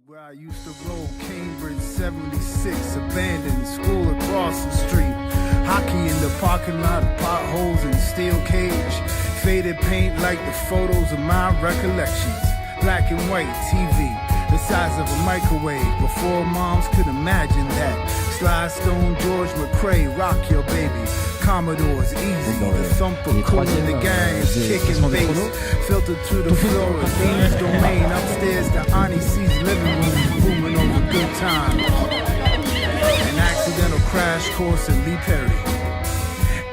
Where I used to roll Cambridge 76, abandoned school across the street. Hockey in the parking lot, potholes and steel cage. Faded paint like the photos of my recollections. Black and white TV, the size of a microwave. Before moms could imagine that. Sly Stone, George McRae, rock your baby. Commodores, easy, the thumper, cool in the gangs, kicking bass, filtered through the floor, Dean's domain, upstairs to Ani C's living room, booming over good times. An accidental crash course in Lee Perry.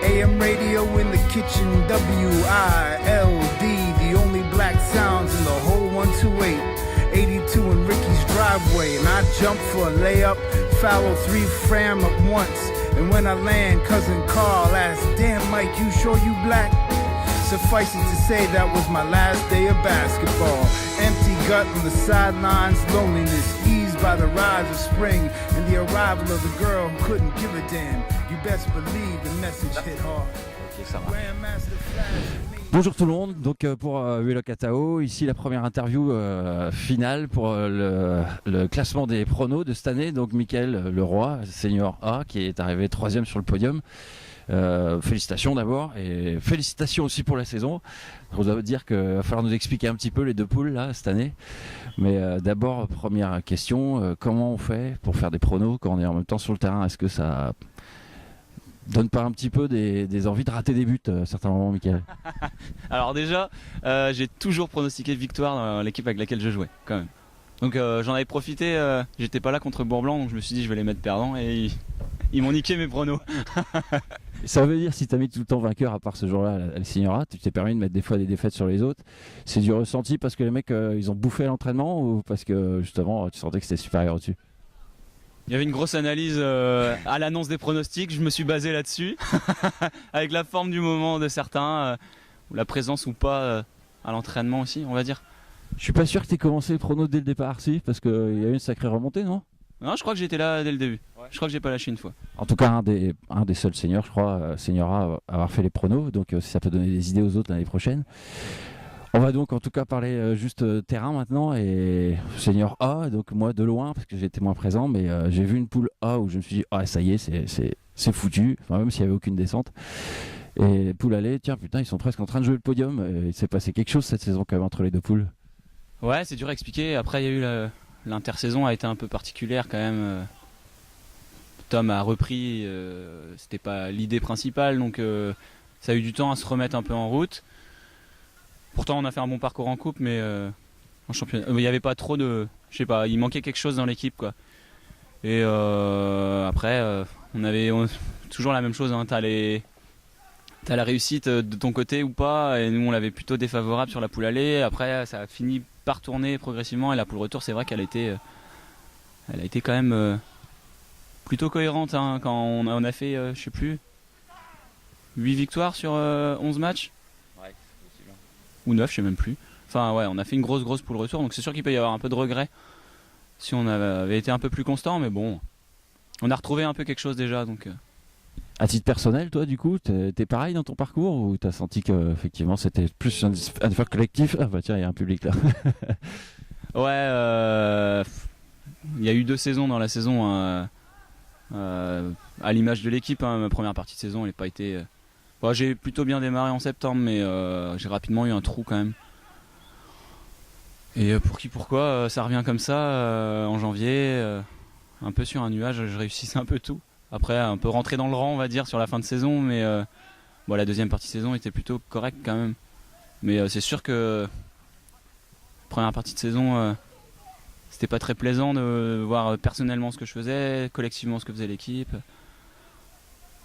AM radio in the kitchen, WILD, the only black sounds in the whole 128. 82 in Ricky's driveway, and I jump for a layup, foul 3 fram at once. And when I land, cousin Carl asks, "Damn, Mike, you sure you black?" Suffice it to say, that was my last day of basketball. Empty gut on the sidelines, loneliness eased by the rise of spring and the arrival of the girl who couldn't give a damn. You best believe the message hit hard. Okay, ça va. Bonjour tout le monde, donc pour Velo Katao, ici la première interview finale pour le classement des pronos de cette année. Donc Mickaël Leroy, senior A, qui est arrivé 3e sur le podium. Félicitations d'abord et félicitations aussi pour la saison. On doit dire qu'il va falloir nous expliquer un petit peu les deux poules là cette année. Mais d'abord, première question, comment on fait pour faire des pronos quand on est en même temps sur le terrain? Est-ce que ça donne pas un petit peu des envies de rater des buts à certains moments, Mickaël? Alors déjà, j'ai toujours pronostiqué victoire dans l'équipe avec laquelle je jouais quand même. Donc j'en avais profité, j'étais pas là contre Bourg-Blanc, donc je me suis dit je vais les mettre perdants et ils m'ont niqué mes pronos. Ça veut dire, si tu as mis tout le temps vainqueur à part ce jour-là à la Signora, tu t'es permis de mettre des fois des défaites sur les autres. C'est du ressenti parce que les mecs ils ont bouffé à l'entraînement ou parce que justement tu sentais que c'était supérieur au-dessus? Il y avait une grosse analyse à l'annonce des pronostics, je me suis basé là-dessus, avec la forme du moment de certains, ou la présence ou pas à l'entraînement aussi, on va dire. Je suis pas sûr que tu aies commencé le prono dès le départ, si, parce qu'il y a eu une sacrée remontée, non? Non, je crois que j'étais là dès le début. Ouais. Je crois que j'ai pas lâché une fois. En tout cas, un des seuls seniors, je crois, seniora, à avoir fait les pronos, donc ça peut donner des idées aux autres l'année prochaine. On va donc en tout cas parler juste terrain maintenant et senior A, donc moi de loin parce que j'étais moins présent, mais j'ai vu une poule A où je me suis dit ah ça y est c'est foutu, enfin, même s'il n'y avait aucune descente. Et poule allée, tiens putain ils sont presque en train de jouer le podium, il s'est passé quelque chose cette saison quand même entre les deux poules. Ouais, c'est dur à expliquer, après il y a eu l'intersaison a été un peu particulière quand même. Tom a repris, c'était pas l'idée principale donc ça a eu du temps à se remettre un peu en route. Pourtant on a fait un bon parcours en coupe mais en championnat il n'y avait pas trop de, je sais pas, il manquait quelque chose dans l'équipe quoi. Et après on avait toujours la même chose, hein, t'as la réussite de ton côté ou pas, et nous on l'avait plutôt défavorable sur la poule aller. Après ça a fini par tourner progressivement et la poule retour c'est vrai qu'elle a été quand même plutôt cohérente hein, quand on a fait je sais plus 8 victoires sur 11 matchs. Ou 9, je sais même plus. Enfin ouais, on a fait une grosse poule retour, donc c'est sûr qu'il peut y avoir un peu de regret si on avait été un peu plus constant, mais bon, on a retrouvé un peu quelque chose déjà. Donc. À titre personnel, toi du coup, t'es pareil dans ton parcours ou t'as senti que effectivement c'était plus un effort collectif? Ah bah tiens, il y a un public là. Ouais, il y a eu 2 saisons dans la saison à l'image de l'équipe. Hein, ma première partie de saison, elle n'a pas été... Bon, j'ai plutôt bien démarré en septembre, mais j'ai rapidement eu un trou quand même. Et pourquoi ça revient comme ça en janvier, un peu sur un nuage, je réussissais un peu tout. Après, un peu rentré dans le rang, on va dire, sur la fin de saison, mais bon, la deuxième partie de saison était plutôt correcte quand même. Mais c'est sûr que première partie de saison, c'était pas très plaisant de voir personnellement ce que je faisais, collectivement ce que faisait l'équipe.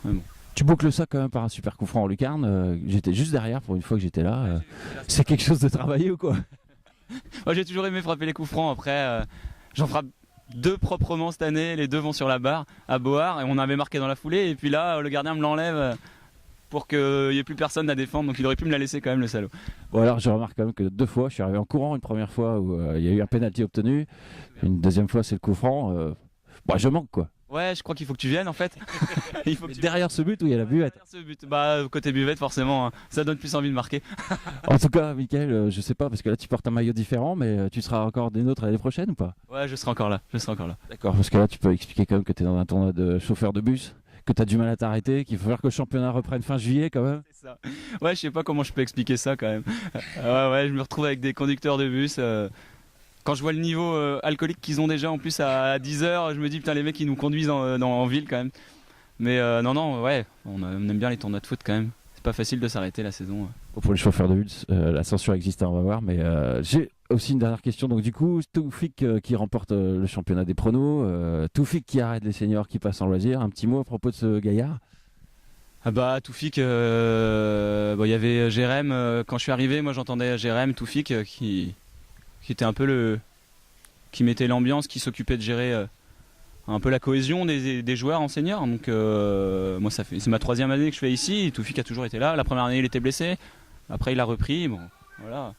Mais bon. Tu boucles ça quand même par un super coup franc en lucarne. J'étais juste derrière pour une fois que j'étais là. C'est quelque chose de travaillé ou quoi? Moi, j'ai toujours aimé frapper les coups francs. Après, j'en frappe 2 proprement cette année. Les 2 vont sur la barre à Board et on avait marqué dans la foulée. Et puis là, le gardien me l'enlève pour qu'il n'y ait plus personne à défendre. Donc il aurait pu me la laisser quand même, le salaud. Bon, alors je remarque quand même que 2 fois, je suis arrivé en courant. Une première fois où il y a eu un penalty obtenu. Une deuxième fois, c'est le coup franc. Bon, je manque quoi. Ouais, je crois qu'il faut que tu viennes en fait. Il faut que tu Derrière ce but où il y a la buvette. derrière ce but. Bah, côté buvette, forcément, hein, ça donne plus envie de marquer. En tout cas, Mickaël, je sais pas, parce que là tu portes un maillot différent, mais tu seras encore des nôtres l'année prochaine ou pas? Ouais, je serai encore là. Je serai encore là. D'accord, parce que là tu peux expliquer quand même que tu es dans un tournoi de chauffeur de bus, que tu as du mal à t'arrêter, qu'il faut faire que le championnat reprenne fin juillet quand même. C'est ça. Ouais, je sais pas comment je peux expliquer ça quand même. Ouais, je me retrouve avec des conducteurs de bus. Quand je vois le niveau alcoolique qu'ils ont déjà en plus à 10h, je me dis putain, les mecs ils nous conduisent en ville quand même. Mais non, ouais, on aime bien les tournois de foot quand même. C'est pas facile de s'arrêter la saison. Bon, pour les chauffeurs de bus, la censure existe, on va voir, mais j'ai aussi une dernière question. Donc du coup, Toufik qui remporte le championnat des pronos, Toufik qui arrête les seniors, qui passe en loisir. Un petit mot à propos de ce gaillard? Ah bah Toufik, il y avait Jérém, quand je suis arrivé, moi j'entendais Jérém, Toufik qui était un peu qui mettait l'ambiance, qui s'occupait de gérer un peu la cohésion des joueurs en senior. Donc moi c'est ma 3e année que je fais ici, Toufik a toujours été là. La première année il était blessé, après il a repris, bon voilà.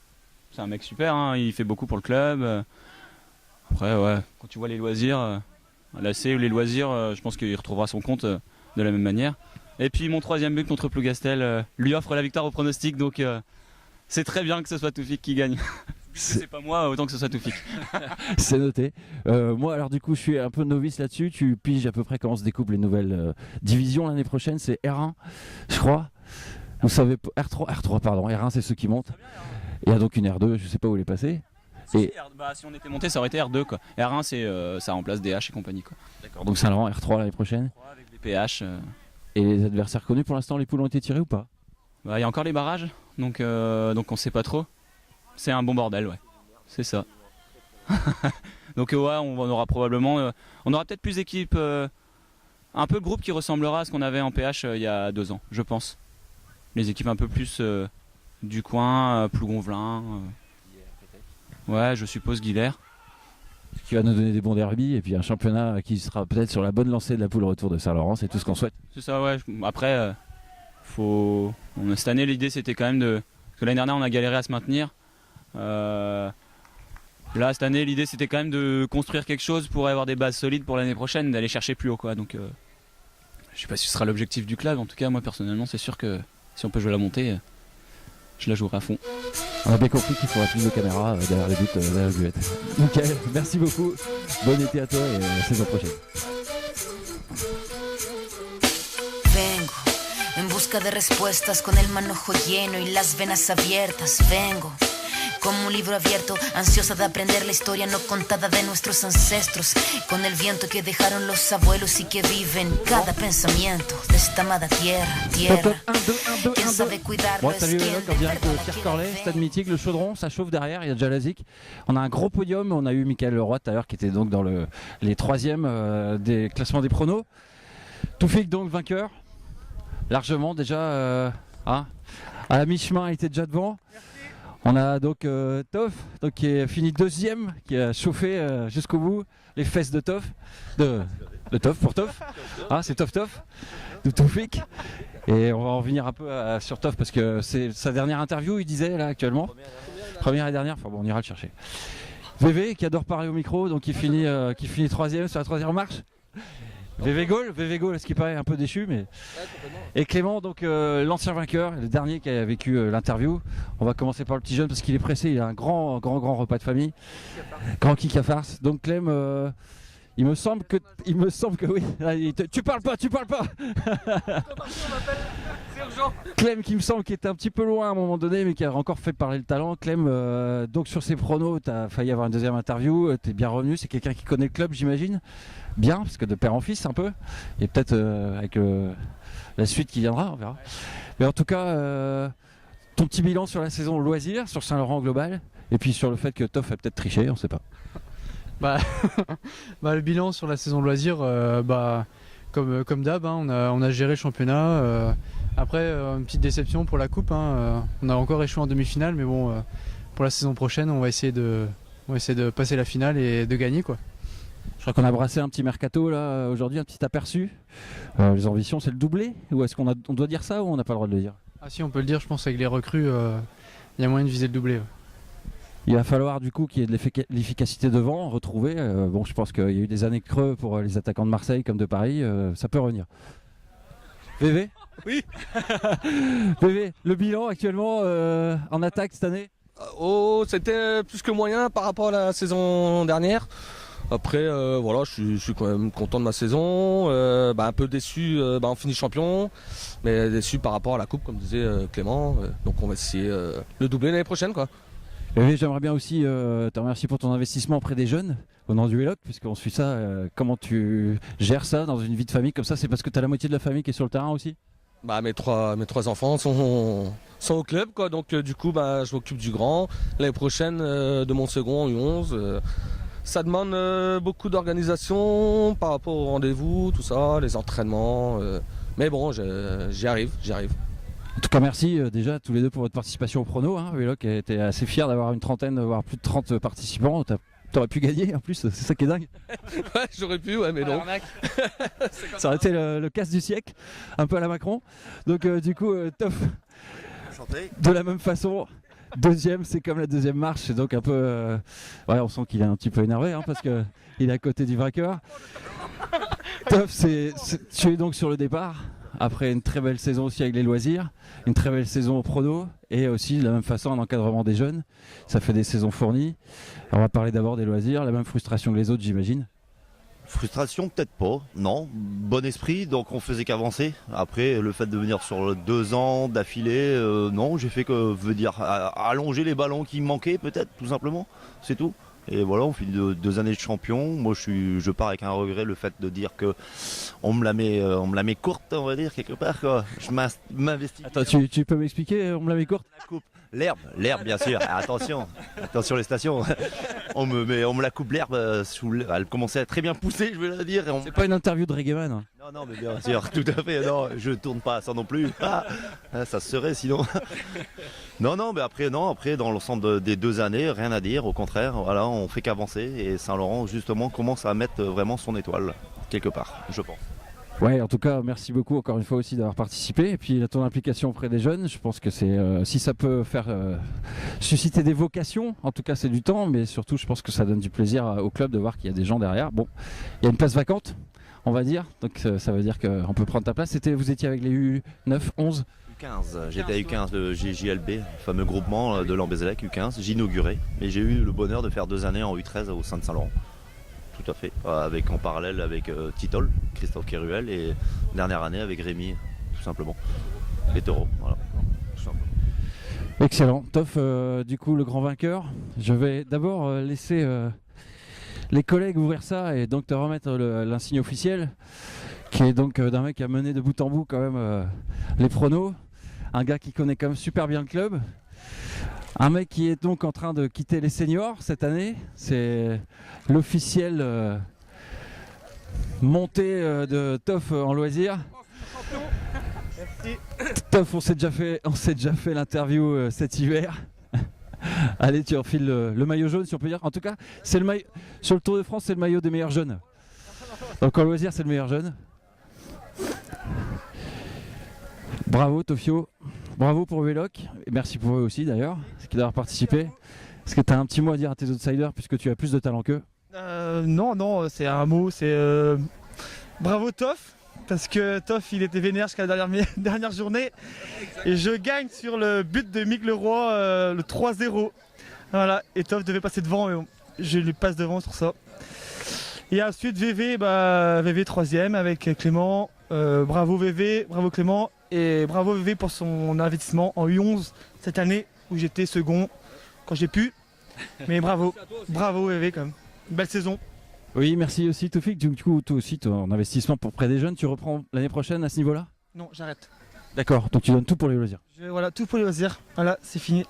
C'est un mec super, hein, il fait beaucoup pour le club. Après ouais, quand tu vois les loisirs, l'AC ou les loisirs, je pense qu'il retrouvera son compte de la même manière. Et puis mon 3e but contre Plougastel lui offre la victoire au pronostic, donc c'est très bien que ce soit Toufik qui gagne. C'est pas moi, autant que ce soit Toufik. C'est noté. Moi, alors du coup, je suis un peu novice là-dessus. Tu piges à peu près comment se découpent les nouvelles divisions l'année prochaine. C'est R1, je crois. Vous savez, R3, pardon. R1, c'est ceux qui montent. Il y a donc une R2, je sais pas où elle est passée. Si on était monté, ça aurait été R2 quoi. R1, ça remplace DH et compagnie quoi. D'accord. Donc Saint-Laurent, R3 l'année prochaine. Avec les PH. Et les adversaires connus pour l'instant, les poules ont été tirées ou pas? Il y a encore les barrages, donc on sait pas trop. C'est un bon bordel, ouais. C'est ça. Donc ouais, on aura probablement, on aura peut-être plus d'équipes, un peu le groupe qui ressemblera à ce qu'on avait en PH il y a 2 ans, je pense. Les équipes un peu plus du coin, Plougonvelin. Ouais, je suppose Guilher. Ce qui va nous donner des bons derbies et puis un championnat qui sera peut-être sur la bonne lancée de la poule retour de Saint-Laurent, c'est tout ce qu'on souhaite. C'est ça, ouais. Après, cette année, l'idée c'était quand même parce que l'année dernière on a galéré à se maintenir. Là cette année l'idée c'était quand même de construire quelque chose pour avoir des bases solides pour l'année prochaine, d'aller chercher plus haut quoi. Donc je sais pas si ce sera l'objectif du club, en tout cas moi personnellement c'est sûr que si on peut jouer la montée, je la jouerai à fond. On a bien compris qu'il faudra plus de caméras derrière les buts, derrière la buvette. Nickel, merci beaucoup, bon été à toi et à la saison prochaine. Vengo en busca de respuestas con el manojo lleno y las venas abiertas. Vengo como un libro abierto, ansiosa de aprender la historia no contada de nuestros ancestros, con el viento que dejaron los abuelos y que vive en cada pensamiento de esta amada tierra. Quien sabe cuidarlo Bon, es salut quien Véloc, en de direct verdad au la Tir quiere Corlet, ver. stade mythique, le chaudron, ça chauffe derrière, il y a déjà la ZIC. On a un gros podium, on a eu Mickaël Leroy tout à l'heure qui était donc dans les 3e des classements des pronos. Toufik donc vainqueur, largement déjà, à la mi-chemin il était déjà devant. On a donc Toff donc, qui est fini 2e, qui a chauffé jusqu'au bout les fesses de Toff, de Toff pour Toff. Ah, c'est Toff de Toufik. Et on va en revenir un peu sur Toff parce que c'est sa dernière interview, il disait là actuellement. Première et dernière, enfin bon, on ira le chercher. VV qui adore parler au micro, donc qui finit 3e sur la 3e marche. VV Gaulle, ce qui paraît un peu déçu, mais. Et Clément, donc l'ancien vainqueur, le dernier qui a vécu l'interview. On va commencer par le petit jeune parce qu'il est pressé, il a un grand repas de famille. Grand kick à farce. Donc Clem, il me semble que oui. Tu parles pas. Clem qui me semble qu'il était un petit peu loin à un moment donné mais qui a encore fait parler le talent. Clem, donc sur ses pronos, tu as failli avoir une 2e interview, tu es bien revenu, c'est quelqu'un qui connaît le club j'imagine. Bien, parce que de père en fils un peu. Et peut-être avec la suite qui viendra, on verra. Mais en tout cas, ton petit bilan sur la saison loisir, sur Saint-Laurent global, et puis sur le fait que Toff a peut-être triché, on sait pas. Le bilan sur la saison loisir, comme d'hab, hein, on a géré le championnat. Après, une petite déception pour la coupe. Hein, on a encore échoué en demi-finale, mais bon, pour la saison prochaine, on va essayer de passer la finale et de gagner quoi. Je crois qu'on a brassé un petit mercato là aujourd'hui, un petit aperçu. Les ambitions, c'est le doublé, ou est-ce qu'on doit dire ça ou on n'a pas le droit de le dire? Ah si, on peut le dire, je pense avec les recrues, il y a moyen de viser le doublé. Ouais. Il va falloir du coup qu'il y ait de l'efficacité devant, retrouver. Bon, je pense qu'il y a eu des années de creux pour les attaquants de Marseille comme de Paris. Ça peut revenir. VV ? Oui. VV, le bilan actuellement en attaque cette année ? Oh, c'était plus que moyen par rapport à la saison dernière. Après, voilà, je suis quand même content de ma saison. Un peu déçu, on finit champion, mais déçu par rapport à la coupe, comme disait Clément. Donc on va essayer le doubler l'année prochaine, quoi. VV, j'aimerais bien aussi te remercier pour ton investissement auprès des jeunes au nom du Wheelock, puisqu'on suit ça. Comment tu gères ça dans une vie de famille comme ça ? C'est parce que tu as la moitié de la famille qui est sur le terrain aussi ? Mes trois enfants sont au club, quoi. Donc du coup, je m'occupe du grand. L'année prochaine, de mon second en U11. Ça demande beaucoup d'organisation par rapport aux rendez-vous, tout ça, les entraînements. Mais bon, j'y arrive. En tout cas, merci déjà tous les deux pour votre participation au prono. Wheelock a été assez fier d'avoir une trentaine, voire plus de 30 participants. T'aurais pu gagner en plus, c'est ça qui est dingue. Ouais, j'aurais pu, mais non. Ça aurait été le casse du siècle, un peu à la Macron. Donc du coup, Toff, de la même façon, deuxième, c'est comme la deuxième marche, c'est donc un peu... on sent qu'il est un petit peu énervé parce qu'il est à côté du vainqueur. Toff, tu es donc sur le départ, après une très belle saison aussi avec les loisirs, une très belle saison au prono, et aussi de la même façon un encadrement des jeunes. Ça fait des saisons fournies. On va parler d'abord des loisirs, la même frustration que les autres, j'imagine. Frustration, peut-être pas, non. Bon esprit, donc on faisait qu'avancer. Après, le fait de venir sur 2 ans d'affilée, non, j'ai fait que allonger les ballons qui me manquaient, peut-être, tout simplement, c'est tout. Et voilà, on finit 2 années de champion. Moi, je pars avec un regret, le fait de dire que on me la met courte, on va dire, quelque part, quoi. Je m'investis. Attends, tu peux m'expliquer, on me la met courte ? La coupe. L'herbe, bien sûr. Attention les stations. On me la coupe l'herbe elle commençait à très bien pousser, je vais la dire. C'est pas une interview de Reggaeman. Non, mais bien sûr, tout à fait. Non, je tourne pas à ça non plus. Ça se serait sinon. Non, mais après, dans l'ensemble des 2 années, rien à dire. Au contraire, voilà, on fait qu'avancer et Saint-Laurent justement commence à mettre vraiment son étoile quelque part, je pense. Ouais, en tout cas, merci beaucoup encore une fois aussi d'avoir participé. Et puis ton implication auprès des jeunes, je pense que c'est si ça peut faire susciter des vocations, en tout cas c'est du temps, mais surtout je pense que ça donne du plaisir au club de voir qu'il y a des gens derrière. Bon, il y a une place vacante, on va dire, donc ça veut dire qu'on peut prendre ta place. Vous étiez avec les U9, 11 U15, j'étais à U15 de JLB, le fameux groupement de Lambézélec U15, j'inaugurais. Et j'ai eu le bonheur de faire 2 années en U13 au sein de Saint-Laurent. Tout à fait, en parallèle avec Titol, Christophe Kéruel, et dernière année avec Rémi, tout simplement. Hétéro, voilà. Tout simplement. Excellent. Toff, du coup, le grand vainqueur. Je vais d'abord laisser les collègues ouvrir ça et donc te remettre l'insigne officiel, qui est donc d'un mec qui a mené de bout en bout quand même les pronos. Un gars qui connaît quand même super bien le club. Un mec qui est donc en train de quitter les seniors cette année, c'est l'officiel montée de Toff en loisir. Toff, on s'est déjà fait l'interview cet hiver. Allez, tu enfiles le maillot jaune si on peut dire. En tout cas, c'est le maillot sur le Tour de France, c'est le maillot des meilleurs jeunes. Donc en loisir, c'est le meilleur jeune. Bravo Tofio. Bravo pour Wheelock, et merci pour eux aussi d'ailleurs, d'avoir participé. Est-ce que tu as un petit mot à dire à tes outsiders puisque tu as plus de talent qu'eux ? Non, c'est un mot, c'est bravo Toff, parce que Toff il était vénère jusqu'à la dernière journée et je gagne sur le but de Mick Leroy, le 3-0. Voilà, et Toff devait passer devant, mais bon, je lui passe devant sur ça. Et ensuite VV 3ème avec Clément. Bravo VV, bravo Clément et bravo VV pour son investissement en U11 cette année où j'étais second quand j'ai pu. Mais bravo VV quand même. Belle saison. Oui, merci aussi Toufik. Du coup, toi aussi, ton investissement pour près des jeunes, tu reprends l'année prochaine à ce niveau-là ? Non, j'arrête. D'accord, donc tu donnes tout pour les loisirs. Voilà, tout pour les loisirs. Voilà, c'est fini.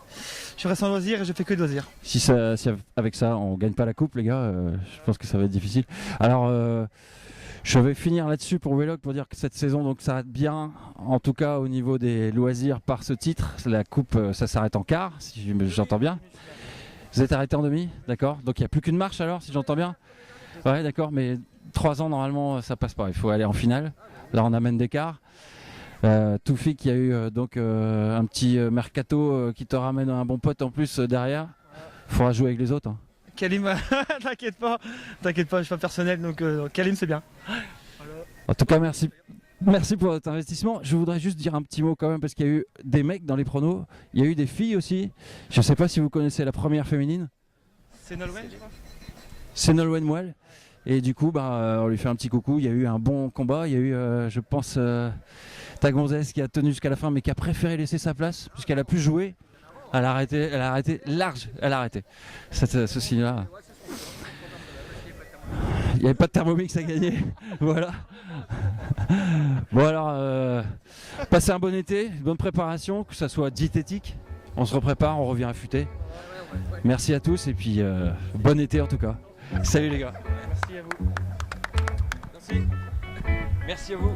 Je reste en loisirs et je fais que de loisirs. Si avec ça, on gagne pas la coupe, les gars, je pense que ça va être difficile. Alors, je vais finir là-dessus pour Wheelock pour dire que cette saison donc s'arrête bien, en tout cas au niveau des loisirs par ce titre. La coupe, ça s'arrête en quart, si j'entends bien. Vous êtes arrêté en demi, d'accord. Donc il n'y a plus qu'une marche alors, si j'entends bien. Ouais, d'accord, mais 3 ans normalement ça passe pas, il faut aller en finale. Là on amène des quarts. Toufik qui a eu donc un petit mercato qui te ramène un bon pote en plus derrière. Faudra jouer avec les autres. Hein. Kalim, t'inquiète pas, je suis pas personnel, donc Kalim c'est bien. En tout cas, merci. Merci pour votre investissement. Je voudrais juste dire un petit mot quand même parce qu'il y a eu des mecs dans les pronos, il y a eu des filles aussi. Je sais pas si vous connaissez la première féminine. C'est Nolwenn, je crois. C'est Nolwenn Moelle. Et du coup, on lui fait un petit coucou. Il y a eu un bon combat. Il y a eu, je pense, ta gonzesse qui a tenu jusqu'à la fin, mais qui a préféré laisser sa place puisqu'elle a pu jouer. Elle a arrêté large. Elle a arrêté. Ce signe-là. Il n'y avait pas de Thermomix à gagner. Voilà. Bon alors, passez un bon été, une bonne préparation, que ça soit diététique. On se reprépare, on revient affûté. Merci à tous et puis bon été en tout cas. Salut les gars. Merci à vous. Merci à vous.